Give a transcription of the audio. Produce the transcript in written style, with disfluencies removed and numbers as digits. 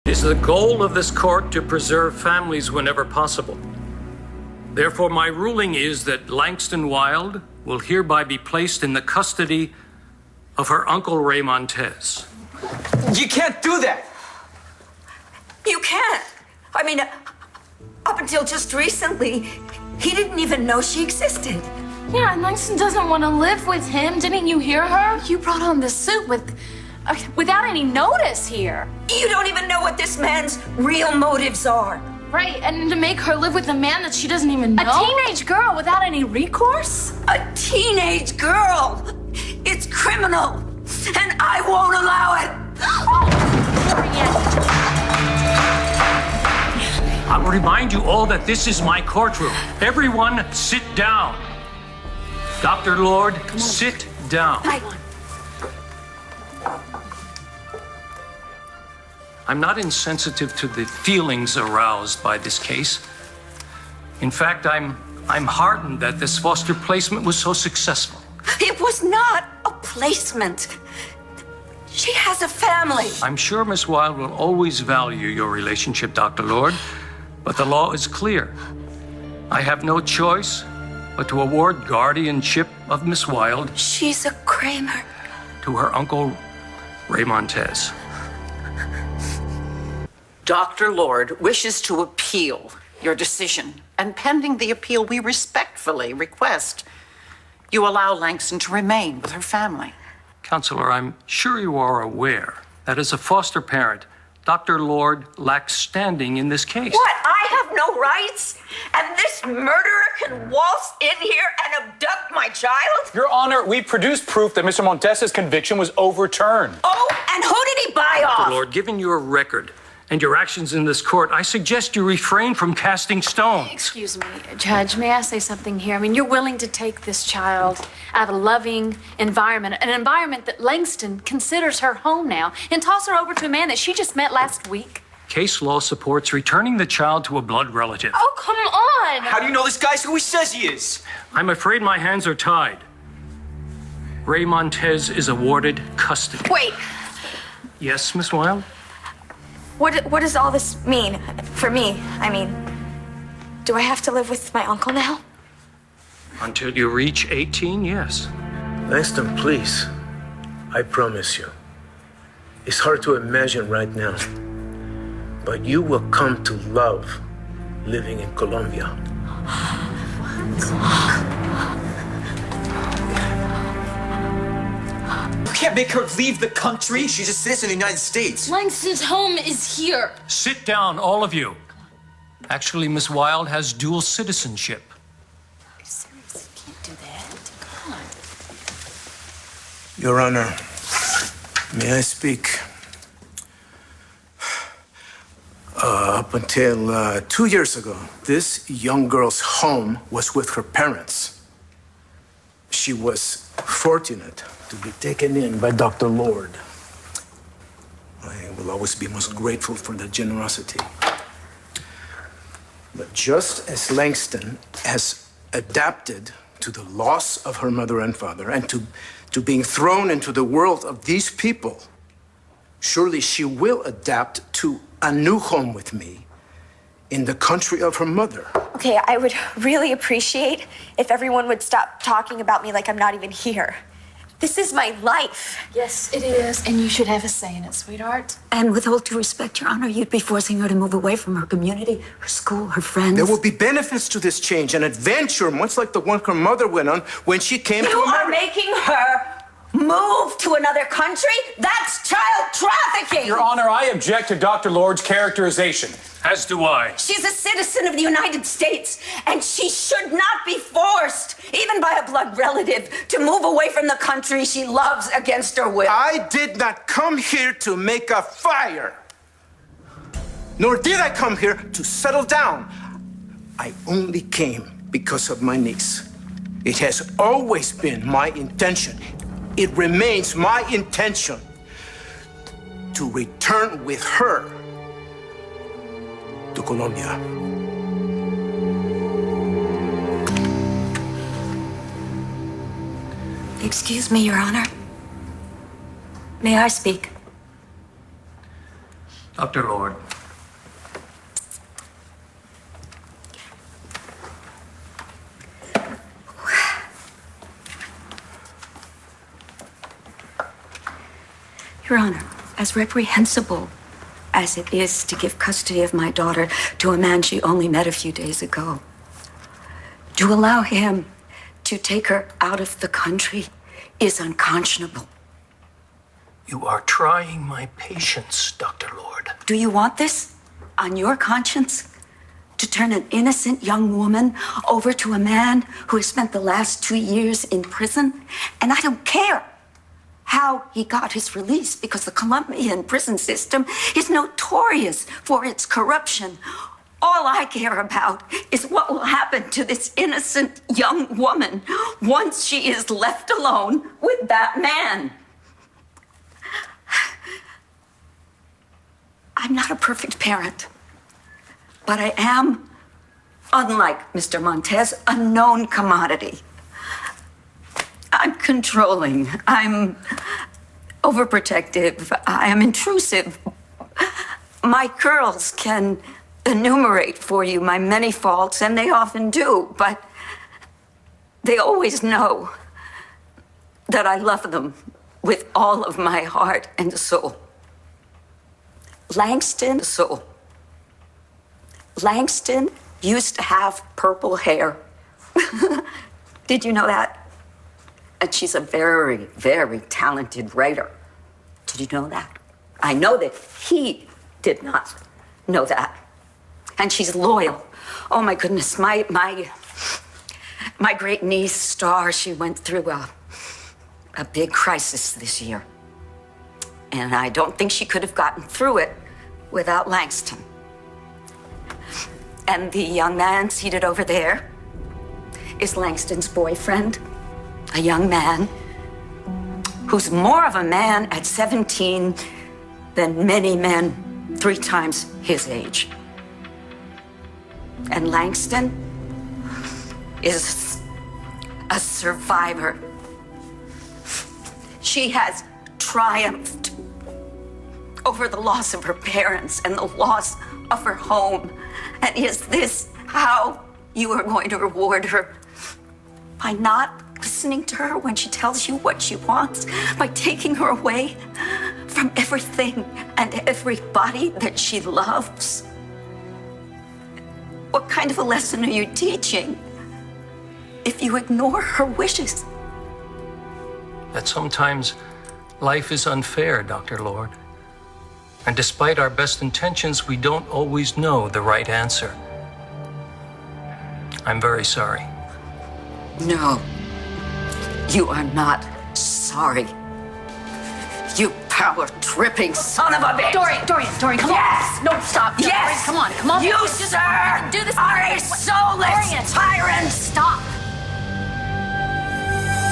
It is the goal of this court to preserve families whenever possible. Therefore, my ruling is that Langston Wild will hereby be placed in the custody of her uncle Ray Martinez. You can't do that! You can't! I mean, up until just recently, he didn't even know she existed. Yeah, and Langston doesn't want to live with him. Didn't you hear her? You brought on the suit without any notice here. You don't even know what this man's real motives are. Right, and to make her live with a man that she doesn't even know? A teenage girl without any recourse? A teenage girl! It's criminal, and I won't allow it! I will remind you all that this is my courtroom. Everyone, sit down. Dr. Lord, sit down. I'm not insensitive to the feelings aroused by this case. In fact, I'm heartened that this foster placement was so successful. It was not a placement. She has a family. I'm sure Miss Wilde will always value your relationship, Dr. Lord, but the law is clear. I have no choice but to award guardianship of Miss Wilde. She's a Kramer. To her uncle, Ray Martinez. Dr. Lord wishes to appeal your decision, and pending the appeal, we respectfully request you allow Langston to remain with her family. Counselor, I'm sure you are aware that as a foster parent, Dr. Lord lacks standing in this case. What? I have no rights? And this murderer can waltz in here and abduct my child? Your Honor, we produced proof that Mr. Montes's conviction was overturned. Oh, and who did he buy off? Dr. Lord, given your record and your actions in this court, I suggest you refrain from casting stones. Excuse me, Judge, may I say something here? I mean, you're willing to take this child out of a loving environment, an environment that Langston considers her home now, and toss her over to a man that she just met last week? Case law supports returning the child to a blood relative. Oh, come on! How do you know this guy's who he says he is? I'm afraid my hands are tied. Ray Martinez is awarded custody. Wait, Yes, Miss Wilde? what does all this mean for me? I mean, do I have to live with my uncle now? Until you reach 18, yes. Langston, please. I promise you. It's hard to imagine right now, but you will come to love living in Colombia. You can't make her leave the country. She's a citizen of the United States. Langston's home is here. Sit down, all of you. Actually, Miss Wilde has dual citizenship. Seriously, can't do that. Come on. Your Honor, may I speak? Up until 2 years ago, this young girl's home was with her parents. She was fortunate to be taken in by Dr. Lord. I will always be most grateful for that generosity. But just as Langston has adapted to the loss of her mother and father and to being thrown into the world of these people, surely she will adapt to a new home with me in the country of her mother. Okay, I would really appreciate if everyone would stop talking about me like I'm not even here. This is my life. Yes, it is, and you should have a say in it, sweetheart. And with all due respect, Your Honor, you'd be forcing her to move away from her community, her school, her friends. There will be benefits to this change, an adventure, much like the one her mother went on when she came to You are America. making her move to another country? That's child trafficking! Your Honor, I object to Dr. Lord's characterization. As do I. She's a citizen of the United States, and she should not be forced, even by a blood relative, to move away from the country she loves against her will. I did not come here to make a fire, nor did I come here to settle down. I only came because of my niece. It has always been my intention. It remains my intention to return with her to Colombia. Excuse me, Your Honor. May I speak? Dr. Lord. Your Honor, as reprehensible as it is to give custody of my daughter to a man she only met a few days ago, to allow him to take her out of the country is unconscionable. You are trying my patience, Dr. Lord. Do you want this on your conscience? To turn an innocent young woman over to a man who has spent the last 2 years in prison? And I don't care how he got his release, because the Colombian prison system is notorious for its corruption. All I care about is what will happen to this innocent young woman once she is left alone with that man. I'm not a perfect parent, but I am, unlike Mr. Montez, a known commodity. I'm controlling. I'm overprotective. I am intrusive. My girls can enumerate for you my many faults, and they often do, but they always know that I love them with all of my heart and soul. Langston used to have purple hair. Did you know that? And she's a very, very talented writer. Did you know that? I know that he did not know that. And she's loyal. Oh my goodness, my great niece, Star, she went through a big crisis this year. And I don't think she could have gotten through it without Langston. And the young man seated over there is Langston's boyfriend, a young man who's more of a man at 17 than many men 3 times his age. And Langston is a survivor. She has triumphed over the loss of her parents and the loss of her home. And is this how you are going to reward her? By not listening to her when she tells you what she wants? By taking her away from everything and everybody that she loves? What kind of a lesson are you teaching if you ignore her wishes? That sometimes life is unfair, Dr. Lord. And despite our best intentions, we don't always know the right answer. I'm very sorry. No, you are not sorry. You power-tripping son of a bitch! Dorian, come Yes! on. No, stop. Yes! Dorian, come on. You, Just sir, do this. are a soulless Dorian, tyrant! Stop.